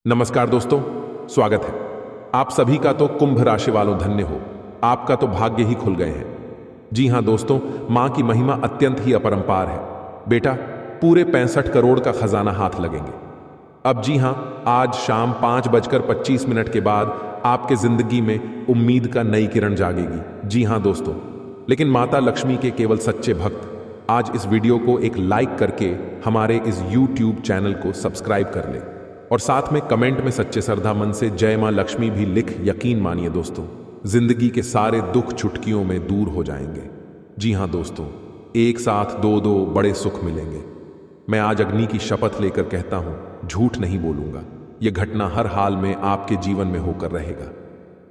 नमस्कार दोस्तों, स्वागत है। आप सभी का तो कुंभ राशि वालों धन्य हो, आपका तो भाग्य ही खुल गए हैं। जी हां दोस्तों, मां की महिमा अत्यंत ही अपरंपार है। बेटा, पूरे 65 करोड़ का खजाना हाथ लगेंगे। अब जी हां, आज शाम 5:25 के बाद आपके जिंदगी में उम्मीद का नई किरण जागेगी। जी हां दोस्तों, लेकिन माता लक्ष्मी के केवल सच्चे भक्त आज इस वीडियो को एक लाइक करके हमारे इस YouTube चैनल को सब्सक्राइब कर ले और साथ में कमेंट में सच्चे श्रद्धा मन से जय मां लक्ष्मी भी लिख यकीन मानिए दोस्तों, जिंदगी के सारे दुख चुटकियों में दूर हो जाएंगे। जी हां दोस्तों, एक साथ दो दो बड़े सुख मिलेंगे। मैं आज अग्नि की शपथ लेकर कहता हूं, झूठ नहीं बोलूंगा। यह घटना हर हाल में आपके जीवन में होकर रहेगा।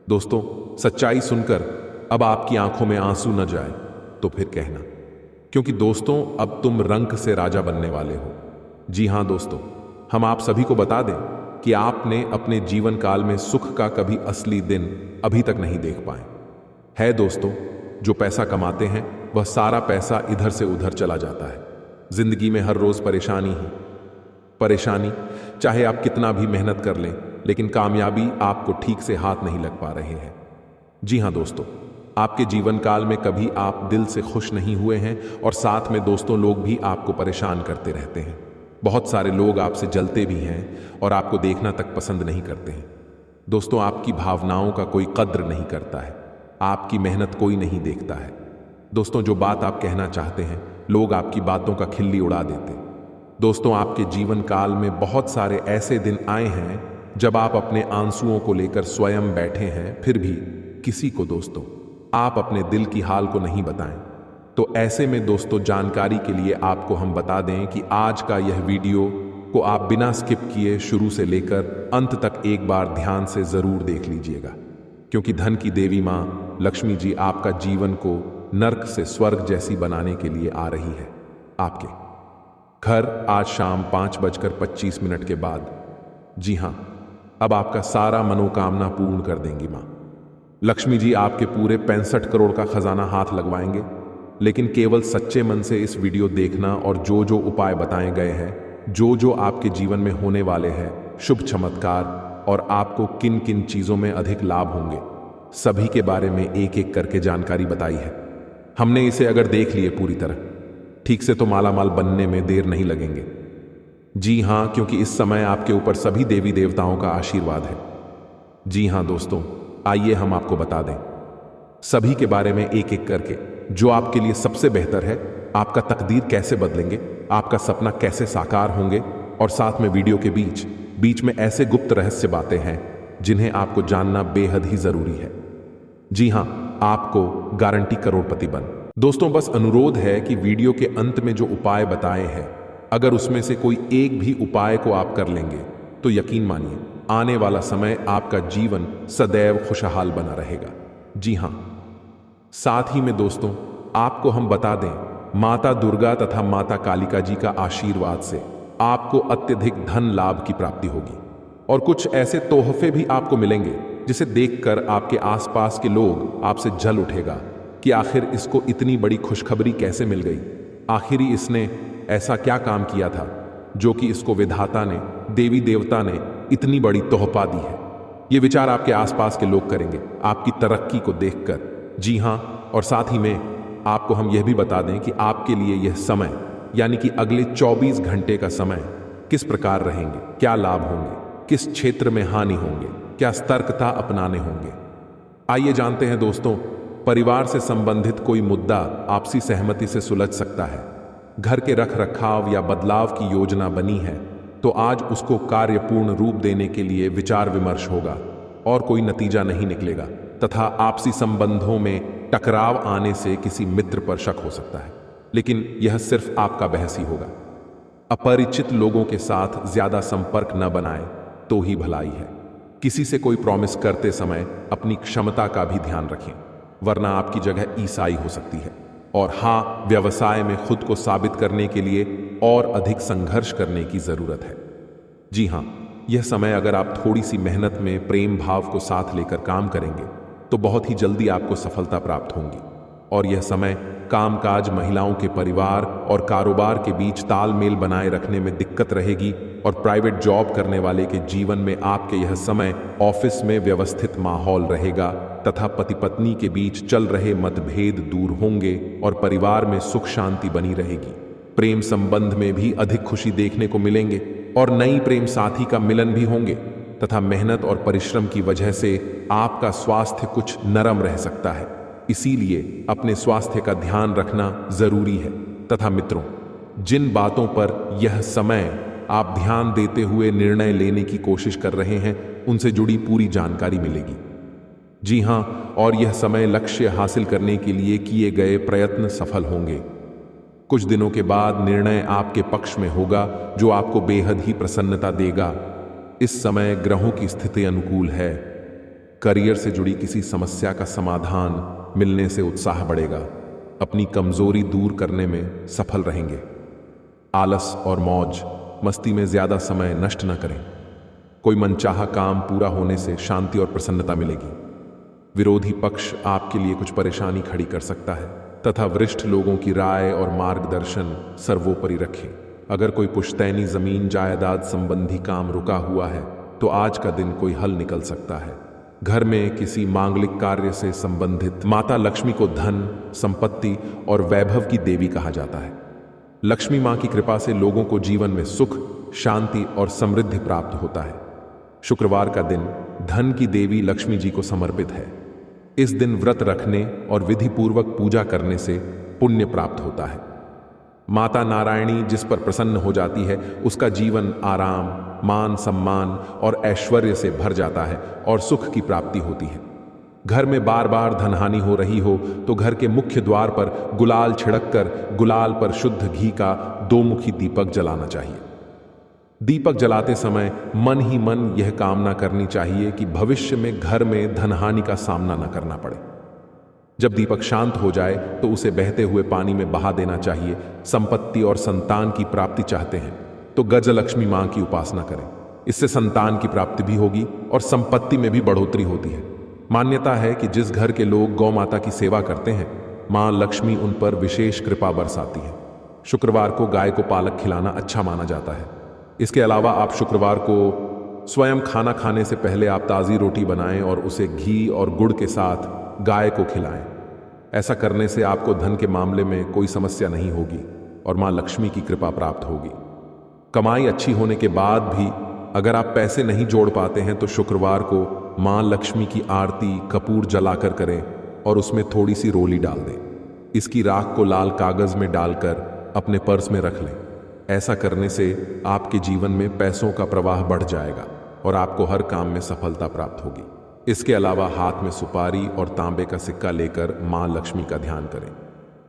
दोस्तों, सच्चाई सुनकर अब आपकी आंखों में आंसू न जाए तो फिर कहना, क्योंकि दोस्तों अब तुम रंक से राजा बनने वाले हो। जी हां दोस्तों, हम आप सभी को बता दें कि आपने अपने जीवन काल में सुख का कभी असली दिन अभी तक नहीं देख पाए। है दोस्तों, जो पैसा कमाते हैं वह सारा पैसा इधर से उधर चला जाता है। जिंदगी में हर रोज परेशानी ही परेशानी, चाहे आप कितना भी मेहनत कर लें, लेकिन कामयाबी आपको ठीक से हाथ नहीं लग पा रहे हैं। जी हां दोस्तों, आपके जीवन काल में कभी आप दिल से खुश नहीं हुए हैं और साथ में दोस्तों लोग भी आपको परेशान करते रहते हैं। बहुत सारे लोग आपसे जलते भी हैं और आपको देखना तक पसंद नहीं करते हैं। दोस्तों, आपकी भावनाओं का कोई कद्र नहीं करता है, आपकी मेहनत कोई नहीं देखता है। दोस्तों, जो बात आप कहना चाहते हैं लोग आपकी बातों का खिल्ली उड़ा देते। दोस्तों, आपके जीवन काल में बहुत सारे ऐसे दिन आए हैं जब आप अपने आंसुओं को लेकर स्वयं बैठे हैं, फिर भी किसी को दोस्तों आप अपने दिल की हाल को नहीं बताएं। तो ऐसे में दोस्तों, जानकारी के लिए आपको हम बता दें कि आज का यह वीडियो को आप बिना स्किप किए शुरू से लेकर अंत तक एक बार ध्यान से जरूर देख लीजिएगा, क्योंकि धन की देवी मां लक्ष्मी जी आपका जीवन को नर्क से स्वर्ग जैसी बनाने के लिए आ रही है आपके घर आज शाम 5:25 के बाद। जी हां, अब आपका सारा मनोकामना पूर्ण कर देंगी मां लक्ष्मी जी। आपके पूरे 65 करोड़ का खजाना हाथ लगवाएंगे, लेकिन केवल सच्चे मन से इस वीडियो देखना और जो जो उपाय बताए गए हैं, जो जो आपके जीवन में होने वाले हैं शुभ चमत्कार और आपको किन किन चीजों में अधिक लाभ होंगे, सभी के बारे में एक एक करके जानकारी बताई है हमने। इसे अगर देख लिए पूरी तरह ठीक से तो मालामाल बनने में देर नहीं लगेंगे। जी हां, क्योंकि इस समय आपके ऊपर सभी देवी देवताओं का आशीर्वाद है। जी हां दोस्तों, आइए हम आपको बता दें सभी के बारे में एक एक करके, जो आपके लिए सबसे बेहतर है, आपका तकदीर कैसे बदलेंगे, आपका सपना कैसे साकार होंगे, और साथ में वीडियो के बीच बीच में ऐसे गुप्त रहस्य बातें हैं जिन्हें आपको जानना बेहद ही जरूरी है। जी हां, आपको गारंटी करोड़पति बन। दोस्तों, बस अनुरोध है कि वीडियो के अंत में जो उपाय बताए हैं, अगर उसमें से कोई एक भी उपाय को आप कर लेंगे तो यकीन मानिए आने वाला समय आपका जीवन सदैव खुशहाल बना रहेगा। जी हां, साथ ही में दोस्तों आपको हम बता दें, माता दुर्गा तथा माता कालिका जी का आशीर्वाद से आपको अत्यधिक धन लाभ की प्राप्ति होगी और कुछ ऐसे तोहफे भी आपको मिलेंगे जिसे देखकर आपके आसपास के लोग आपसे जल उठेगा कि आखिर इसको इतनी बड़ी खुशखबरी कैसे मिल गई, आखिर इसने ऐसा क्या काम किया था जो कि इसको विधाता ने, देवी देवता ने इतनी बड़ी तोहफा दी है। ये विचार आपके आसपास के लोग करेंगे आपकी तरक्की को देखकर। जी हां, और साथ ही में आपको हम यह भी बता दें कि आपके लिए यह समय यानी कि अगले 24 घंटे का समय किस प्रकार रहेंगे, क्या लाभ होंगे, किस क्षेत्र में हानि होंगे, क्या सतर्कता अपनाने होंगे। आइए जानते हैं दोस्तों, परिवार से संबंधित कोई मुद्दा आपसी सहमति से सुलझ सकता है। घर के रख रखाव या बदलाव की योजना बनी है तो आज उसको कार्यपूर्ण रूप देने के लिए विचार विमर्श होगा और कोई नतीजा नहीं निकलेगा, तथा आपसी संबंधों में टकराव आने से किसी मित्र पर शक हो सकता है, लेकिन यह सिर्फ आपका बहस ही होगा। अपरिचित लोगों के साथ ज्यादा संपर्क न बनाएं तो ही भलाई है। किसी से कोई प्रॉमिस करते समय अपनी क्षमता का भी ध्यान रखें, वरना आपकी जगह ईसाई हो सकती है। और हां, व्यवसाय में खुद को साबित करने के लिए और अधिक संघर्ष करने की जरूरत है। जी हां, यह समय अगर आप थोड़ी सी मेहनत में प्रेम भाव को साथ लेकर काम करेंगे तो बहुत ही जल्दी आपको सफलता प्राप्त होगी और यह समय कामकाज, महिलाओं के परिवार और कारोबार के बीच तालमेल बनाए रखने में दिक्कत रहेगी और प्राइवेट जॉब करने वाले के जीवन में आपके यह समय ऑफिस में व्यवस्थित माहौल रहेगा तथा पति पत्नी के बीच चल रहे मतभेद दूर होंगे और परिवार में सुख शांति बनी रहेगी। प्रेम संबंध में भी अधिक खुशी देखने को मिलेंगे और नई प्रेम साथी का मिलन भी होंगे तथा मेहनत और परिश्रम की वजह से आपका स्वास्थ्य कुछ नरम रह सकता है, इसीलिए अपने स्वास्थ्य का ध्यान रखना जरूरी है। तथा मित्रों, जिन बातों पर यह समय आप ध्यान देते हुए निर्णय लेने की कोशिश कर रहे हैं उनसे जुड़ी पूरी जानकारी मिलेगी। जी हां, और यह समय लक्ष्य हासिल करने के लिए किए गए प्रयत्न सफल होंगे। कुछ दिनों के बाद निर्णय आपके पक्ष में होगा जो आपको बेहद ही प्रसन्नता देगा। इस समय ग्रहों की स्थिति अनुकूल है। करियर से जुड़ी किसी समस्या का समाधान मिलने से उत्साह बढ़ेगा। अपनी कमजोरी दूर करने में सफल रहेंगे। आलस और मौज मस्ती में ज्यादा समय नष्ट न करें। कोई मनचाहा काम पूरा होने से शांति और प्रसन्नता मिलेगी। विरोधी पक्ष आपके लिए कुछ परेशानी खड़ी कर सकता है तथा वरिष्ठ लोगों की राय और मार्गदर्शन सर्वोपरि रखें। अगर कोई पुश्तैनी जमीन जायदाद संबंधी काम रुका हुआ है तो आज का दिन कोई हल निकल सकता है। घर में किसी मांगलिक कार्य से संबंधित माता लक्ष्मी को धन, संपत्ति और वैभव की देवी कहा जाता है। लक्ष्मी मां की कृपा से लोगों को जीवन में सुख, शांति और समृद्धि प्राप्त होता है। शुक्रवार का दिन धन की देवी लक्ष्मी जी को समर्पित है। इस दिन व्रत रखने और विधि पूर्वक पूजा करने से पुण्य प्राप्त होता है। माता नारायणी जिस पर प्रसन्न हो जाती है उसका जीवन आराम, मान सम्मान और ऐश्वर्य से भर जाता है और सुख की प्राप्ति होती है। घर में बार बार धनहानि हो रही हो तो घर के मुख्य द्वार पर गुलाल छिड़ककर गुलाल पर शुद्ध घी का 2 मुखी दीपक जलाना चाहिए। दीपक जलाते समय मन ही मन यह कामना करनी चाहिए कि भविष्य में घर में धनहानि का सामना न करना पड़े। जब दीपक शांत हो जाए तो उसे बहते हुए पानी में बहा देना चाहिए। संपत्ति और संतान की प्राप्ति चाहते हैं तो गजलक्ष्मी मां की उपासना करें। इससे संतान की प्राप्ति भी होगी और संपत्ति में भी बढ़ोतरी होती है। मान्यता है कि जिस घर के लोग गौ माता की सेवा करते हैं मां लक्ष्मी उन पर विशेष कृपा बरसाती है। शुक्रवार को गाय को पालक खिलाना अच्छा माना जाता है। इसके अलावा आप शुक्रवार को स्वयं खाना खाने से पहले आप ताज़ी रोटी बनाएं और उसे घी और गुड़ के साथ गाय को खिलाएं। ऐसा करने से आपको धन के मामले में कोई समस्या नहीं होगी और मां लक्ष्मी की कृपा प्राप्त होगी। कमाई अच्छी होने के बाद भी अगर आप पैसे नहीं जोड़ पाते हैं तो शुक्रवार को मां लक्ष्मी की आरती कपूर जलाकर करें और उसमें थोड़ी सी रोली डाल दें। इसकी राख को लाल कागज में डालकर अपने पर्स में रख लें। ऐसा करने से आपके जीवन में पैसों का प्रवाह बढ़ जाएगा और आपको हर काम में सफलता प्राप्त होगी। इसके अलावा हाथ में सुपारी और तांबे का सिक्का लेकर मां लक्ष्मी का ध्यान करें।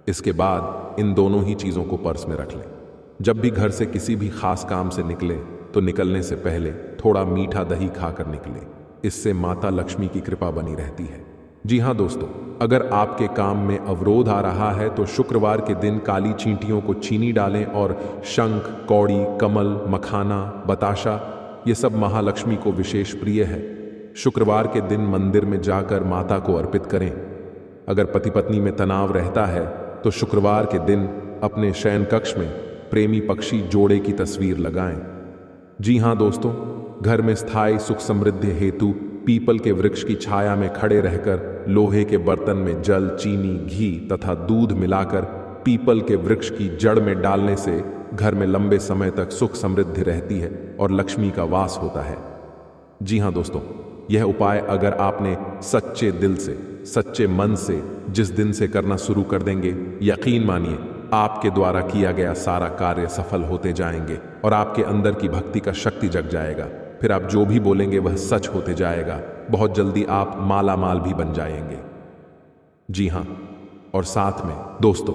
इसके बाद इन दोनों ही चीज़ों को पर्स में रख लें। जब भी घर से किसी भी खास काम से निकलें तो निकलने से पहले थोड़ा मीठा दही खाकर निकलें। इससे माता लक्ष्मी की कृपा बनी रहती है। जी हाँ दोस्तों, अगर आपके काम में अवरोध आ रहा है तो शुक्रवार के दिन काली चींटियों को चीनी डालें और शंख, कौड़ी, कमल, मखाना, बताशा ये सब महालक्ष्मी को विशेष प्रिय है। शुक्रवार के दिन मंदिर में जाकर माता को अर्पित करें। अगर पति पत्नी में तनाव रहता है तो शुक्रवार के दिन अपने शयन कक्ष में प्रेमी पक्षी जोड़े की तस्वीर लगाएं। जी हाँ दोस्तों, घर में स्थायी सुख समृद्धि हेतु पीपल के वृक्ष की छाया में खड़े रहकर लोहे के बर्तन में जल, चीनी, घी तथा दूध मिलाकर पीपल के वृक्ष की जड़ में डालने से घर में लंबे समय तक सुख समृद्धि रहती है और लक्ष्मी का वास होता है। जी हाँ दोस्तों, यह उपाय अगर आपने सच्चे दिल से, सच्चे मन से जिस दिन से करना शुरू कर देंगे, यकीन मानिए आपके द्वारा किया गया सारा कार्य सफल होते जाएंगे और आपके अंदर की भक्ति का शक्ति जग जाएगा। फिर आप जो भी बोलेंगे वह सच होते जाएगा। बहुत जल्दी आप माला माल भी बन जाएंगे। जी हाँ, और साथ में दोस्तों,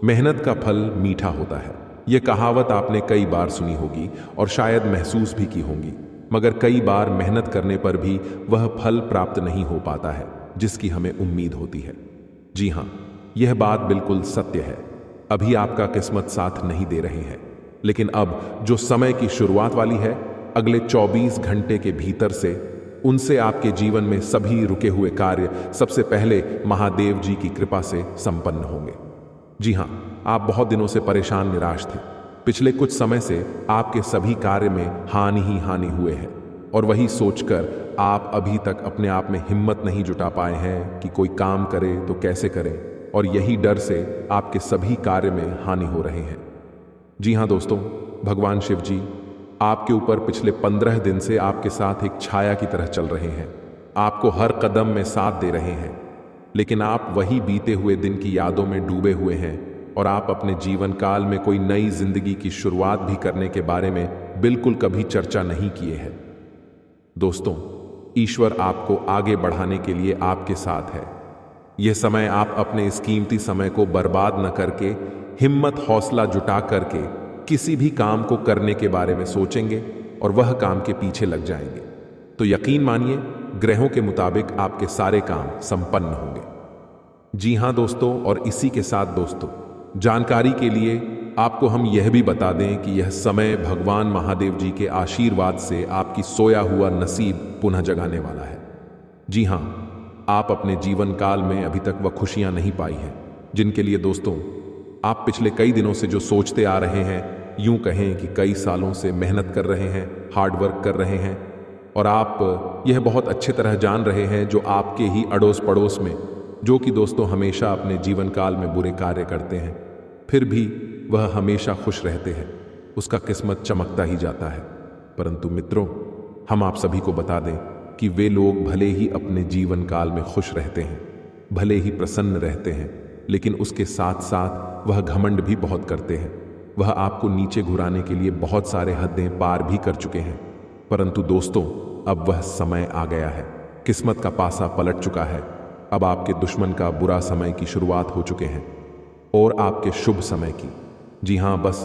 मेहनत का फल मीठा होता है। यह कहावत आपने कई बार सुनी होगी और शायद महसूस भी की होगी, मगर कई बार मेहनत करने पर भी वह फल प्राप्त नहीं हो पाता है जिसकी हमें उम्मीद होती है। जी हाँ, यह बात बिल्कुल सत्य है। अभी आपका किस्मत साथ नहीं दे रहे हैं, लेकिन अब जो समय की शुरुआत वाली है, अगले 24 घंटे के भीतर से उनसे आपके जीवन में सभी रुके हुए कार्य सबसे पहले महादेव जी की कृपा से संपन्न होंगे। जी हाँ, आप बहुत दिनों से परेशान निराश थे। पिछले कुछ समय से आपके सभी कार्य में हानि ही हानि हुए हैं और वही सोचकर आप अभी तक अपने आप में हिम्मत नहीं जुटा पाए हैं कि कोई काम करे तो कैसे करें, और यही डर से आपके सभी कार्य में हानि हो रहे हैं। जी हाँ दोस्तों, भगवान शिव जी आपके ऊपर पिछले 15 दिन से आपके साथ एक छाया की तरह चल रहे हैं। आपको हर कदम में साथ दे रहे हैं, लेकिन आप वही बीते हुए दिन की यादों में डूबे हुए हैं और आप अपने जीवन काल में कोई नई जिंदगी की शुरुआत भी करने के बारे में बिल्कुल कभी चर्चा नहीं किए हैं। दोस्तों, ईश्वर आपको आगे बढ़ाने के लिए आपके साथ है। यह समय आप अपने इस कीमती समय को बर्बाद न करके हिम्मत हौसला जुटा करके किसी भी काम को करने के बारे में सोचेंगे और वह काम के पीछे लग जाएंगे तो यकीन मानिए, ग्रहों के मुताबिक आपके सारे काम संपन्न होंगे। जी हां दोस्तों, और इसी के साथ दोस्तों, जानकारी के लिए आपको हम यह भी बता दें कि यह समय भगवान महादेव जी के आशीर्वाद से आपकी सोया हुआ नसीब पुनः जगाने वाला है। जी हां, आप अपने जीवन काल में अभी तक वह खुशियां नहीं पाई हैं जिनके लिए दोस्तों आप पिछले कई दिनों से जो सोचते आ रहे हैं, यूं कहें कि कई सालों से मेहनत कर रहे हैं, हार्ड वर्क कर रहे हैं, और आप यह बहुत अच्छे तरह जान रहे हैं जो आपके ही अड़ोस पड़ोस में, जो कि दोस्तों हमेशा अपने जीवन काल में बुरे कार्य करते हैं, फिर भी वह हमेशा खुश रहते हैं, उसका किस्मत चमकता ही जाता है। परंतु मित्रों, हम आप सभी को बता दें कि वे लोग भले ही अपने जीवन काल में खुश रहते हैं, भले ही प्रसन्न रहते हैं, लेकिन उसके साथ साथ वह घमंड भी बहुत करते हैं। वह आपको नीचे घुराने के लिए बहुत सारे हदें पार भी कर चुके हैं। परंतु दोस्तों, अब वह समय आ गया है, किस्मत का पासा पलट चुका है। अब आपके दुश्मन का बुरा समय की शुरुआत हो चुके हैं और आपके शुभ समय की। जी हाँ, बस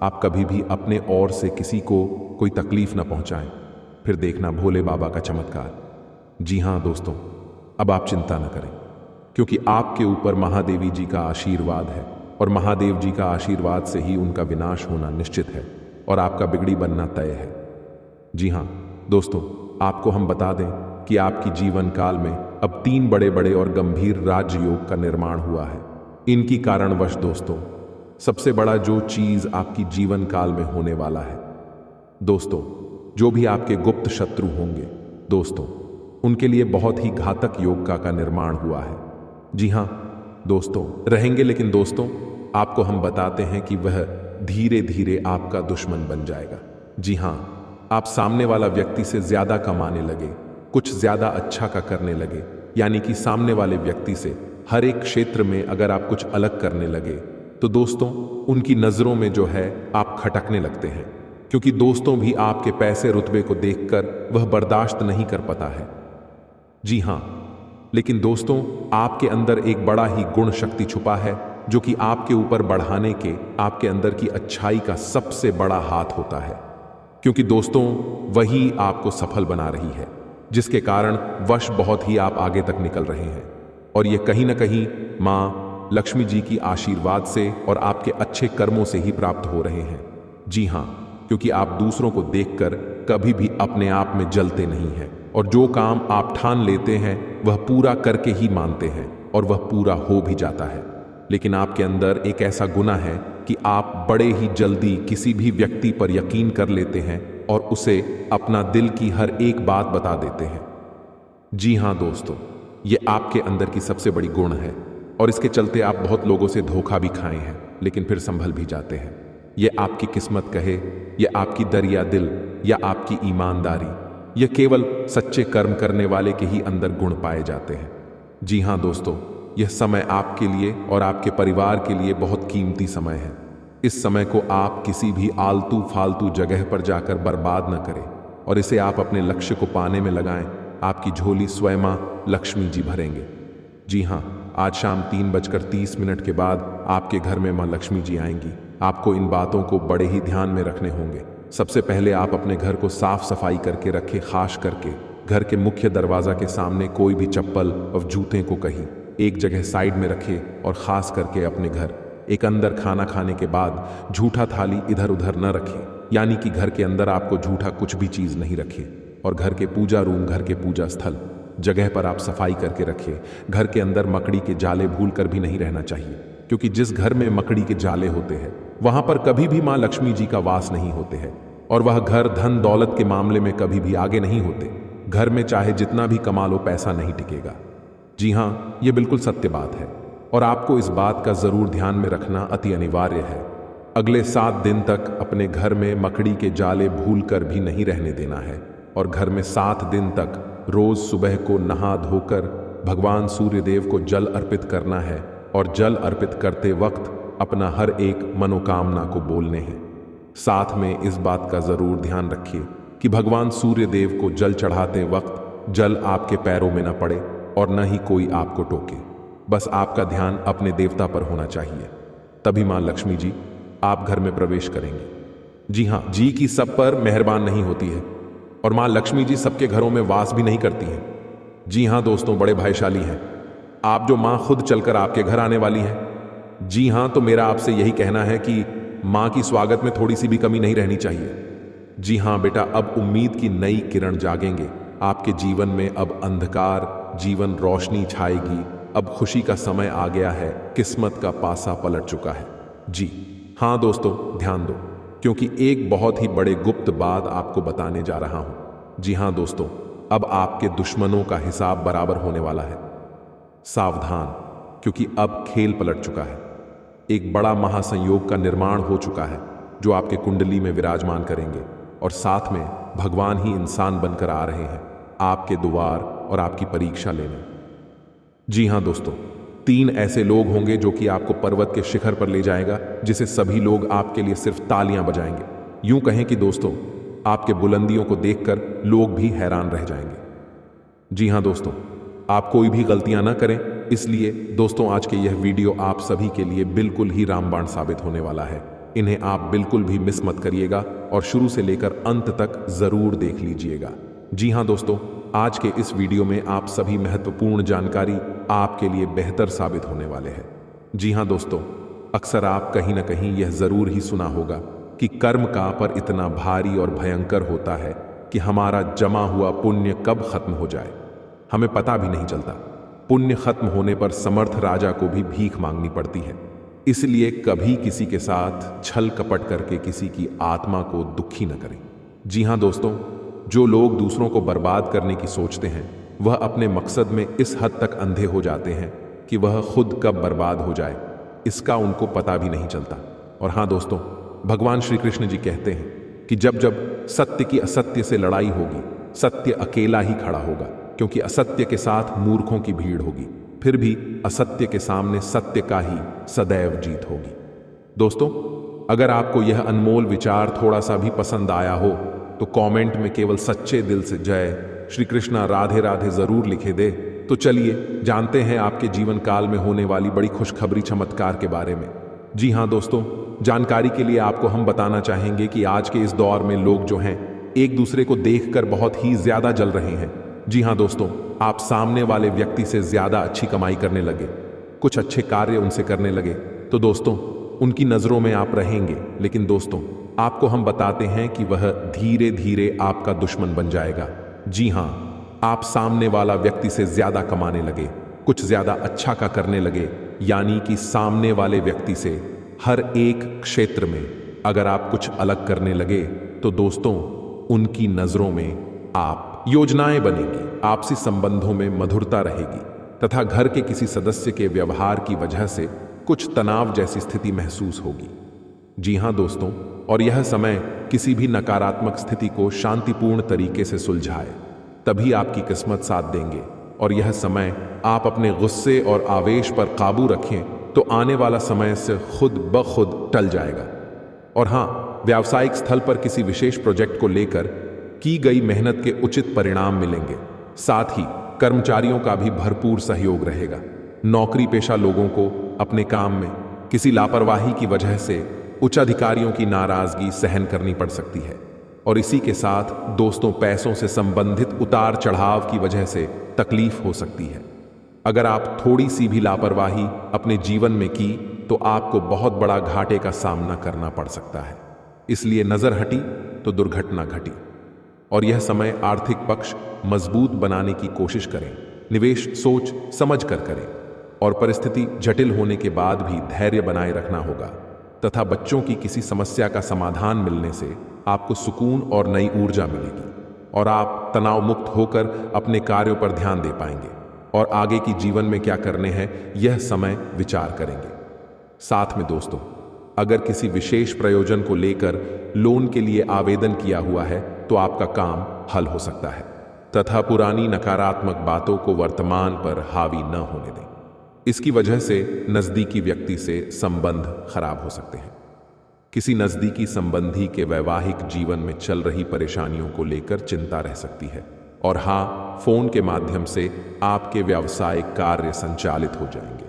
आप कभी भी अपने ओर से किसी को कोई तकलीफ न पहुंचाएं, फिर देखना भोले बाबा का चमत्कार। जी हाँ दोस्तों, अब आप चिंता न करें, क्योंकि आपके ऊपर महादेवी जी का आशीर्वाद है और महादेव जी का आशीर्वाद से ही उनका विनाश होना निश्चित है और आपका बिगड़ी बनना तय है। जी हाँ दोस्तों, आपको हम बता दें कि आपकी जीवन काल में अब 3 बड़े बड़े और गंभीर राजयोग का निर्माण हुआ है। इनकी कारणवश दोस्तों, सबसे बड़ा जो चीज आपकी जीवन काल में होने वाला है दोस्तों, जो भी आपके गुप्त शत्रु होंगे दोस्तों, उनके लिए बहुत ही घातक योग का निर्माण हुआ है। जी हाँ दोस्तों, रहेंगे, लेकिन दोस्तों आपको हम बताते हैं कि वह धीरे धीरे आपका दुश्मन बन जाएगा। जी हाँ, आप सामने वाला व्यक्ति से ज्यादा कमाने लगे, कुछ ज्यादा अच्छा का करने लगे, यानी कि सामने वाले व्यक्ति से हर एक क्षेत्र में अगर आप कुछ अलग करने लगे तो दोस्तों उनकी नजरों में जो है आप खटकने लगते हैं, क्योंकि दोस्तों भी आपके पैसे रुतबे को देखकर वह बर्दाश्त नहीं कर पाता है। जी हाँ, लेकिन दोस्तों आपके अंदर एक बड़ा ही गुण शक्ति छुपा है जो कि आपके ऊपर बढ़ाने के आपके अंदर की अच्छाई का सबसे बड़ा हाथ होता है, क्योंकि दोस्तों वही आपको सफल बना रही है, जिसके कारण वश बहुत ही आप आगे तक निकल रहे हैं। और ये कहीं ना कहीं माँ लक्ष्मी जी की आशीर्वाद से और आपके अच्छे कर्मों से ही प्राप्त हो रहे हैं। जी हाँ, क्योंकि आप दूसरों को देखकर कभी भी अपने आप में जलते नहीं हैं और जो काम आप ठान लेते हैं वह पूरा करके ही मानते हैं और वह पूरा हो भी जाता है। लेकिन आपके अंदर एक ऐसा गुना है कि आप बड़े ही जल्दी किसी भी व्यक्ति पर यकीन कर लेते हैं और उसे अपना दिल की हर एक बात बता देते हैं। जी हाँ दोस्तों, ये आपके अंदर की सबसे बड़ी गुण है और इसके चलते आप बहुत लोगों से धोखा भी खाए हैं, लेकिन फिर संभल भी जाते हैं। ये आपकी किस्मत कहे, ये आपकी दरिया दिल या आपकी ईमानदारी, यह केवल सच्चे कर्म करने वाले के ही अंदर गुण पाए जाते हैं। जी हाँ दोस्तों, यह समय आपके लिए और आपके परिवार के लिए बहुत कीमती समय है। इस समय को आप किसी भी आलतू फालतू जगह पर जाकर बर्बाद न करें और इसे आप अपने लक्ष्य को पाने में लगाएं। आपकी झोली स्वयं माँ लक्ष्मी जी भरेंगे। जी हाँ, आज शाम 3:30 के बाद आपके घर में माँ लक्ष्मी जी आएंगी। आपको इन बातों को बड़े ही ध्यान में रखने होंगे। सबसे पहले आप अपने घर को साफ सफाई करके रखें, खास करके घर के मुख्य दरवाजा के सामने कोई भी चप्पल और जूते को कहीं एक जगह साइड में रखें और खास करके अपने घर एक अंदर खाना खाने के बाद झूठा थाली इधर उधर न रखें, यानी कि घर के अंदर आपको झूठा कुछ भी चीज नहीं रखें। और घर के पूजा रूम, घर के पूजा स्थल जगह पर आप सफाई करके रखें। घर के अंदर मकड़ी के जाले भूल कर भी नहीं रहना चाहिए। क्योंकि जिस घर में मकड़ी के जाले होते हैं वहां पर कभी भी मां लक्ष्मी जी का वास नहीं होते हैं, और वह घर धन दौलत के मामले में कभी भी आगे नहीं होते। घर में चाहे जितना भी कमा लो पैसा नहीं टिकेगा। जी हां, यह बिल्कुल सत्य बात है और आपको इस बात का जरूर ध्यान में रखना अति अनिवार्य है। अगले 7 दिन तक अपने घर में मकड़ी के जाले भूल कर भी नहीं रहने देना है, और घर में 7 दिन तक रोज सुबह को नहा धोकर भगवान सूर्य देव को जल अर्पित करना है, और जल अर्पित करते वक्त अपना हर एक मनोकामना को बोलने हैं। साथ में इस बात का जरूर ध्यान रखिए कि भगवान सूर्य देव को जल चढ़ाते वक्त जल आपके पैरों में न पड़े और न ही कोई आपको टोके। बस आपका ध्यान अपने देवता पर होना चाहिए, तभी मां लक्ष्मी जी आप घर में प्रवेश करेंगे। जी हां, जी की सब पर मेहरबान नहीं होती है, और मां लक्ष्मी जी सबके घरों में वास भी नहीं करती हैं। जी हां दोस्तों, बड़े भाग्यशाली हैं आप जो मां खुद चलकर आपके घर आने वाली हैं। जी हां, तो मेरा आपसे यही कहना है कि मां की स्वागत में थोड़ी सी भी कमी नहीं रहनी चाहिए। जी हां बेटा, अब उम्मीद की नई किरण जागेंगे आपके जीवन में। अब अंधकार जीवन रोशनी छाएगी। अब खुशी का समय आ गया है, किस्मत का पासा पलट चुका है। जी हां दोस्तों, ध्यान दो, क्योंकि एक बहुत ही बड़े गुप्त बात आपको बताने जा रहा हूं। जी हां दोस्तों, अब आपके दुश्मनों का हिसाब बराबर होने वाला है। सावधान, क्योंकि अब खेल पलट चुका है। एक बड़ा महासंयोग का निर्माण हो चुका है जो आपके कुंडली में विराजमान करेंगे, और साथ में भगवान ही इंसान बनकर आ रहे हैं आपके द्वार और आपकी परीक्षा लेने। जी हां दोस्तों, 3 ऐसे लोग होंगे जो कि आपको पर्वत के शिखर पर ले जाएगा, जिसे सभी लोग आपके लिए सिर्फ तालियां बजाएंगे। यूं कहें कि दोस्तों, आपके बुलंदियों को देखकर लोग भी हैरान रह जाएंगे। जी हां दोस्तों, आप कोई भी गलतियां ना करें। इसलिए दोस्तों, आज के यह वीडियो आप सभी के लिए बिल्कुल ही रामबाण साबित होने वाला है। इन्हें आप बिल्कुल भी मिस मत करिएगा और शुरू से लेकर अंत तक जरूर देख लीजिएगा। जी हां दोस्तों, आज के इस वीडियो में आप सभी महत्वपूर्ण जानकारी आपके लिए बेहतर साबित होने वाले हैं। जी हां दोस्तों, अक्सर आप कहीं ना कहीं यह जरूर ही सुना होगा कि कर्म का पर इतना भारी और भयंकर होता है कि हमारा जमा हुआ पुण्य कब खत्म हो जाए हमें पता भी नहीं चलता। पुण्य खत्म होने पर समर्थ राजा को भी भीख मांगनी पड़ती है। इसलिए कभी किसी के साथ छल कपट करके किसी की आत्मा को दुखी न करें। जी हां दोस्तों, जो लोग दूसरों को बर्बाद करने की सोचते हैं वह अपने मकसद में इस हद तक अंधे हो जाते हैं कि वह खुद कब बर्बाद हो जाए इसका उनको पता भी नहीं चलता। और हां दोस्तों, भगवान श्री कृष्ण जी कहते हैं कि जब जब सत्य की असत्य से लड़ाई होगी, सत्य अकेला ही खड़ा होगा, क्योंकि असत्य के साथ मूर्खों की भीड़ होगी। फिर भी असत्य के सामने सत्य का ही सदैव जीत होगी। दोस्तों, अगर आपको यह अनमोल विचार थोड़ा सा भी पसंद आया हो तो कमेंट में केवल सच्चे दिल से जय श्री कृष्णा राधे राधे जरूर लिखे दे। तो चलिए जानते हैं आपके जीवन काल में होने वाली बड़ी खुशखबरी चमत्कार के बारे में। जी हां दोस्तों, जानकारी के लिए आपको हम बताना चाहेंगे कि आज के इस दौर में लोग जो हैं एक दूसरे को देखकर बहुत ही ज्यादा जल रहे हैं। जी हां दोस्तों, आप सामने वाले व्यक्ति से ज्यादा अच्छी कमाई करने लगे, कुछ अच्छे कार्य उनसे करने लगे, तो दोस्तों उनकी नजरों में आप रहेंगे। लेकिन दोस्तों, आपको हम बताते हैं कि वह धीरे धीरे आपका दुश्मन बन जाएगा। जी हां, आप सामने वाला व्यक्ति से ज्यादा कमाने लगे, कुछ ज्यादा अच्छा का करने लगे, यानी कि सामने वाले व्यक्ति से हर एक क्षेत्र में अगर आप कुछ अलग करने लगे तो दोस्तों उनकी नजरों में आप योजनाएं बनेंगी, आपसी संबंधों में मधुरता रहेगी तथा घर के किसी सदस्य के व्यवहार की वजह से कुछ तनाव जैसी स्थिति महसूस होगी। जी हां दोस्तों, और यह समय किसी भी नकारात्मक स्थिति को शांतिपूर्ण तरीके से सुलझाए, तभी आपकी किस्मत साथ देंगे। और यह समय आप अपने गुस्से और आवेश पर काबू रखें तो आने वाला समय से खुद ब खुद टल जाएगा। और हां, व्यावसायिक स्थल पर किसी विशेष प्रोजेक्ट को लेकर की गई मेहनत के उचित परिणाम मिलेंगे। साथ ही कर्मचारियों का भी भरपूर सहयोग रहेगा। नौकरी पेशा लोगों को अपने काम में किसी लापरवाही की वजह से उच्च अधिकारियों की नाराजगी सहन करनी पड़ सकती है। और इसी के साथ दोस्तों, पैसों से संबंधित उतार चढ़ाव की वजह से तकलीफ हो सकती है। अगर आप थोड़ी सी भी लापरवाही अपने जीवन में की तो आपको बहुत बड़ा घाटे का सामना करना पड़ सकता है। इसलिए नजर हटी तो दुर्घटना घटी। और यह समय आर्थिक पक्ष मजबूत बनाने की कोशिश करें। निवेश सोच समझ कर करें। और परिस्थिति जटिल होने के बाद भी धैर्य बनाए रखना होगा तथा बच्चों की किसी समस्या का समाधान मिलने से आपको सुकून और नई ऊर्जा मिलेगी और आप तनाव मुक्त होकर अपने कार्यों पर ध्यान दे पाएंगे और आगे की जीवन में क्या करने हैं यह समय विचार करेंगे। साथ में दोस्तों, अगर किसी विशेष प्रयोजन को लेकर लोन के लिए आवेदन किया हुआ है तो आपका काम हल हो सकता है तथा पुरानी नकारात्मक बातों को वर्तमान पर हावी न होने दें। इसकी वजह से नजदीकी व्यक्ति से संबंध खराब हो सकते हैं। किसी नजदीकी संबंधी के वैवाहिक जीवन में चल रही परेशानियों को लेकर चिंता रह सकती है और हाँ, फोन के माध्यम से आपके व्यावसायिक कार्य संचालित हो जाएंगे।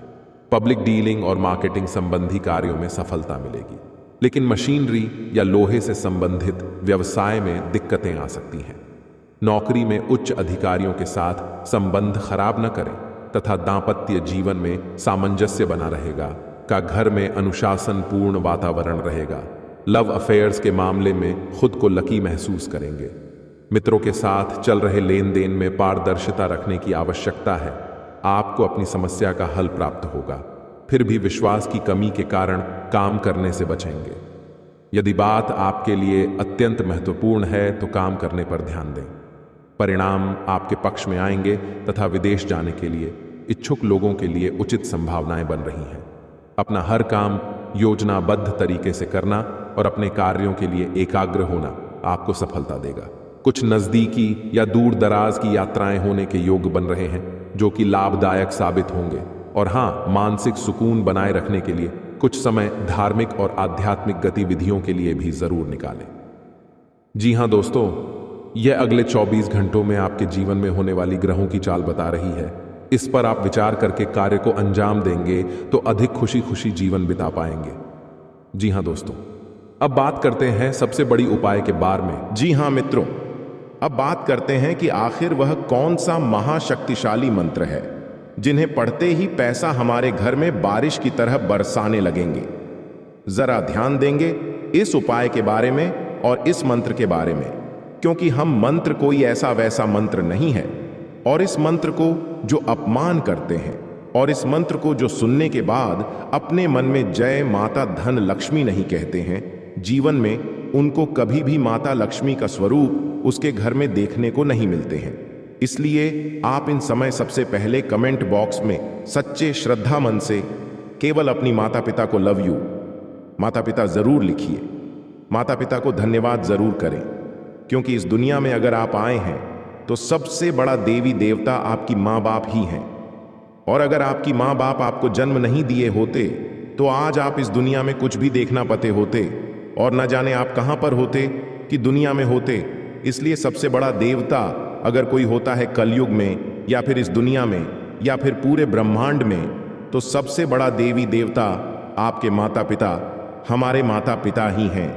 पब्लिक डीलिंग और मार्केटिंग संबंधी कार्यों में सफलता मिलेगी, लेकिन मशीनरी या लोहे से संबंधित व्यवसाय में दिक्कतें आ सकती हैं। नौकरी में उच्च अधिकारियों के साथ संबंध खराब न करें तथा दांपत्य जीवन में सामंजस्य बना रहेगा का घर में अनुशासन पूर्ण वातावरण रहेगा। लव अफेयर्स के मामले में खुद को लकी महसूस करेंगे। मित्रों के साथ चल रहे लेन देन में पारदर्शिता रखने की आवश्यकता है। आपको अपनी समस्या का हल प्राप्त होगा, फिर भी विश्वास की कमी के कारण काम करने से बचेंगे। यदि बात आपके लिए अत्यंत महत्वपूर्ण है तो काम करने पर ध्यान दें। परिणाम आपके पक्ष में आएंगे तथा विदेश जाने के लिए इच्छुक लोगों के लिए उचित संभावनाएं बन रही हैं। अपना हर काम योजनाबद्ध तरीके से करना और अपने कार्यों के लिए एकाग्र होना आपको सफलता देगा। कुछ नजदीकी या दूर दराज की यात्राएं होने के योग बन रहे हैं जो कि लाभदायक साबित होंगे। और हाँ, मानसिक सुकून बनाए रखने के लिए कुछ समय धार्मिक और आध्यात्मिक गतिविधियों के लिए भी जरूर निकालें। जी हाँ दोस्तों, यह अगले 24 घंटों में आपके जीवन में होने वाली ग्रहों की चाल बता रही है। इस पर आप विचार करके कार्य को अंजाम देंगे तो अधिक खुशी खुशी जीवन बिता पाएंगे। जी हाँ दोस्तों, अब बात करते हैं सबसे बड़ी उपाय के बारे में। जी हाँ मित्रों, अब बात करते हैं कि आखिर वह कौन सा महाशक्तिशाली मंत्र है जिन्हें पढ़ते ही पैसा हमारे घर में बारिश की तरह बरसाने लगेंगे। जरा ध्यान देंगे इस उपाय के बारे में और इस मंत्र के बारे में, क्योंकि हम मंत्र कोई ऐसा वैसा मंत्र नहीं है और इस मंत्र को जो अपमान करते हैं और इस मंत्र को जो सुनने के बाद अपने मन में जय माता धन लक्ष्मी नहीं कहते हैं, जीवन में उनको कभी भी माता लक्ष्मी का स्वरूप उसके घर में देखने को नहीं मिलते हैं। इसलिए आप इन समय सबसे पहले कमेंट बॉक्स में सच्चे श्रद्धा मन से केवल अपनी माता पिता को लव यू माता पिता जरूर लिखिए। माता पिता को धन्यवाद जरूर करें, क्योंकि इस दुनिया में अगर आप आए हैं तो सबसे बड़ा देवी देवता आपकी माँ बाप ही हैं। और अगर आपकी माँ बाप आपको जन्म नहीं दिए होते तो आज आप इस दुनिया में कुछ भी देखना पाते होते और न जाने आप कहाँ पर होते कि दुनिया में होते। इसलिए सबसे बड़ा देवता अगर कोई होता है कलयुग में या फिर इस दुनिया में या फिर पूरे ब्रह्मांड में, तो सबसे बड़ा देवी देवता आपके माता पिता, हमारे माता पिता ही हैं।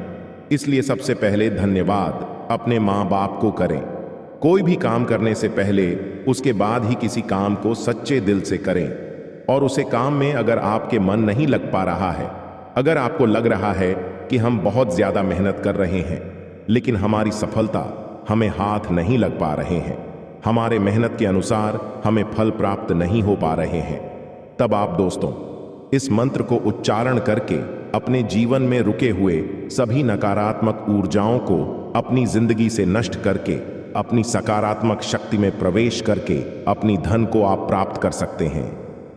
इसलिए सबसे पहले धन्यवाद अपने माँ बाप को करें। कोई भी काम करने से पहले उसके बाद ही किसी काम को सच्चे दिल से करें। और उसे काम में अगर आपके मन नहीं लग पा रहा है, अगर आपको लग रहा है कि हम बहुत ज्यादा मेहनत कर रहे हैं लेकिन हमारी सफलता हमें हाथ नहीं लग पा रहे हैं, हमारे मेहनत के अनुसार हमें फल प्राप्त नहीं हो पा रहे हैं, तब आप दोस्तों इस मंत्र को उच्चारण करके अपने जीवन में रुके हुए सभी नकारात्मक ऊर्जाओं को अपनी जिंदगी से नष्ट करके अपनी सकारात्मक शक्ति में प्रवेश करके अपनी धन को आप प्राप्त कर सकते हैं।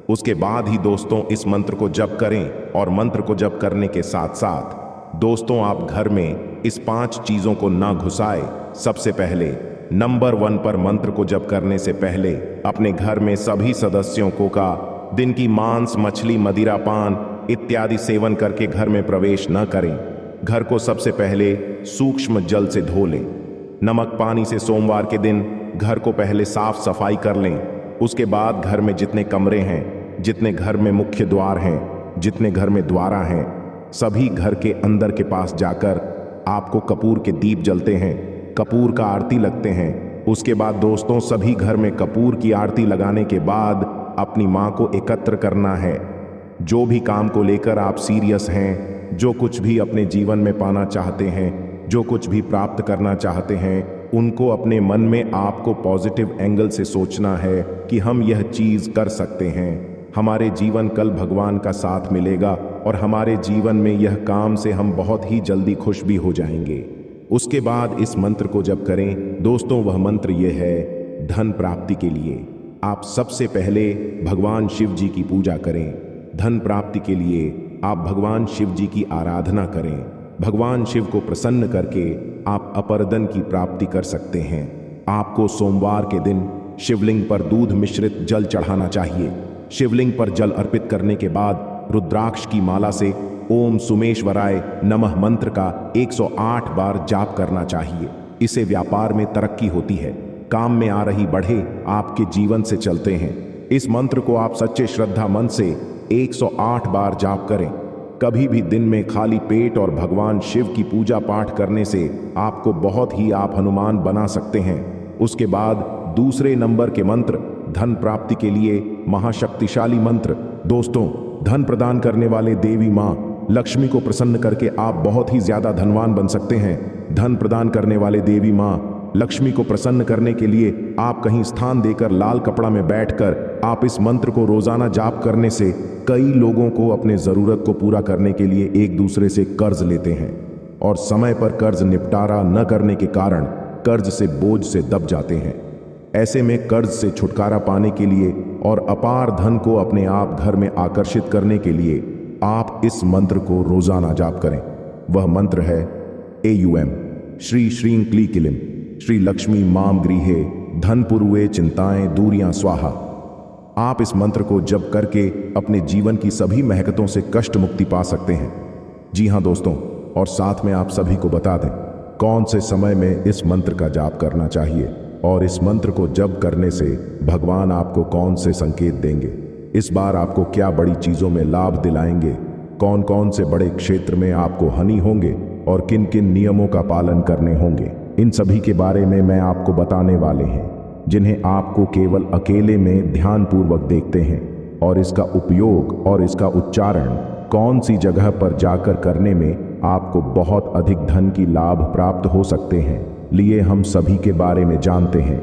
उसके बाद ही दोस्तों इस मंत्र को जप करें और मंत्र को जप करने के साथ साथ दोस्तों आप घर में इस 5 चीजों को ना घुसाए। सबसे पहले नंबर 1 पर मंत्र को जप करने से पहले अपने घर में सभी सदस्यों को का दिन की मांस मछली मदिरा पान इत्यादि सेवन करके घर में प्रवेश न करें। घर को सबसे पहले सूक्ष्म जल से धो लें। नमक पानी से सोमवार के दिन घर को पहले साफ सफाई कर लें। उसके बाद घर में जितने कमरे हैं, जितने घर में मुख्य द्वार हैं, जितने घर में द्वारा हैं, सभी घर के अंदर के पास जाकर आपको कपूर के दीप जलते हैं, कपूर का आरती लगते हैं। उसके बाद दोस्तों सभी घर में कपूर की आरती लगाने के बाद अपनी माँ को एकत्र करना है। जो भी काम को लेकर आप सीरियस हैं, जो कुछ भी अपने जीवन में पाना चाहते हैं, जो कुछ भी प्राप्त करना चाहते हैं, उनको अपने मन में आपको पॉजिटिव एंगल से सोचना है कि हम यह चीज़ कर सकते हैं, हमारे जीवन कल भगवान का साथ मिलेगा और हमारे जीवन में यह काम से हम बहुत ही जल्दी खुश भी हो जाएंगे। उसके बाद इस मंत्र को जब करें दोस्तों, वह मंत्र यह है धन प्राप्ति के लिए। आप सबसे पहले भगवान शिव जी की पूजा करें। धन प्राप्ति के लिए आप भगवान शिव जी की आराधना करें। भगवान शिव को प्रसन्न करके आप अपरधन की प्राप्ति कर सकते हैं। आपको सोमवार के दिन शिवलिंग पर दूध मिश्रित जल चढ़ाना चाहिए। शिवलिंग पर जल अर्पित करने के बाद रुद्राक्ष की माला से ओम सुमेश्वराय नमः मंत्र का 108 बार जाप करना चाहिए। इससे व्यापार में तरक्की होती है, काम में आ रही बढ़े आपके जीवन से चलते हैं। इस मंत्र को आप सच्चे श्रद्धा मन से 108 बार जाप करें। कभी भी दिन में खाली पेट और भगवान शिव की पूजा पाठ करने से आपको बहुत ही आप हनुमान बना सकते हैं। उसके बाद दूसरे नंबर के मंत्र धन प्राप्ति के लिए महाशक्तिशाली मंत्र। दोस्तों, धन प्रदान करने वाले देवी मां लक्ष्मी को प्रसन्न करके आप बहुत ही ज्यादा धनवान बन सकते हैं। धन प्रदान करने वाले देवी मां लक्ष्मी को प्रसन्न करने के लिए आप कहीं स्थान देकर लाल कपड़ा में बैठकर आप इस मंत्र को रोजाना जाप करने से कई लोगों को अपने जरूरत को पूरा करने के लिए एक दूसरे से कर्ज लेते हैं और समय पर कर्ज निपटारा न करने के कारण कर्ज से बोझ से दब जाते हैं। ऐसे में कर्ज से छुटकारा पाने के लिए और अपार धन को अपने आप घर में आकर्षित करने के लिए आप इस मंत्र को रोजाना जाप करें। वह मंत्र है AUM श्री श्रीं क्ली किलिम श्री लक्ष्मी माम गृहे धनपुरुए चिंताएं दूरियां स्वाहा। आप इस मंत्र को जप करके अपने जीवन की सभी महकतों से कष्ट मुक्ति पा सकते हैं। जी हाँ दोस्तों, और साथ में आप सभी को बता दें कौन से समय में इस मंत्र का जाप करना चाहिए और इस मंत्र को जप करने से भगवान आपको कौन से संकेत देंगे, इस बार आपको क्या बड़ी चीजों में लाभ दिलाएंगे, कौन कौन से बड़े क्षेत्र में आपको हानि होंगे और किन किन नियमों का पालन करने होंगे, इन सभी के बारे में मैं आपको बताने वाले हैं, जिन्हें आपको केवल अकेले में ध्यानपूर्वक देखते हैं और इसका उपयोग और इसका उच्चारण कौन सी जगह पर जाकर करने में आपको बहुत अधिक धन की लाभ प्राप्त हो सकते हैं, लिए हम सभी के बारे में जानते हैं।